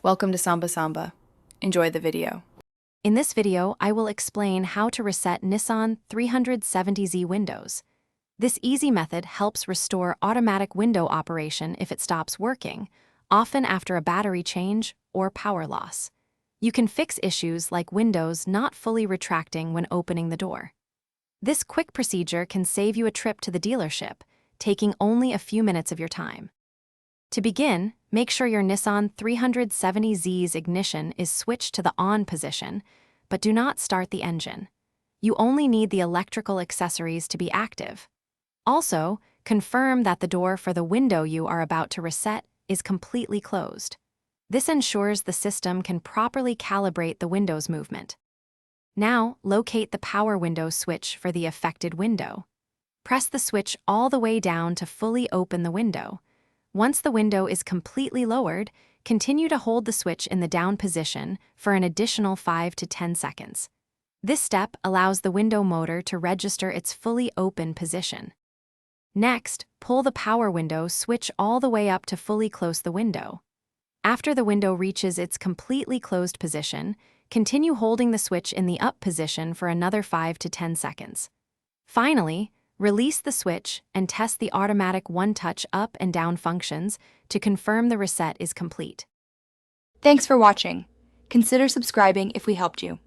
Welcome to Samba Samba. Enjoy the video. In this video, I will explain how to reset Nissan 370Z windows. This easy method helps restore automatic window operation if it stops working, often after a battery change or power loss. You can fix issues like windows not fully retracting when opening the door. This quick procedure can save you a trip to the dealership, taking only a few minutes of your time. To begin, make sure your Nissan 370Z's ignition is switched to the on position, but do not start the engine. You only need the electrical accessories to be active. Also, confirm that the door for the window you are about to reset is completely closed. This ensures the system can properly calibrate the window's movement. Now, locate the power window switch for the affected window. Press the switch all the way down to fully open the window. Once the window is completely lowered, continue to hold the switch in the down position for an additional 5 to 10 seconds. This step allows the window motor to register its fully open position. Next, pull the power window switch all the way up to fully close the window. After the window reaches its completely closed position, continue holding the switch in the up position for another 5 to 10 seconds. Finally, release the switch and test the automatic one-touch up and down functions to confirm the reset is complete. Thanks for watching. Consider subscribing if we helped you.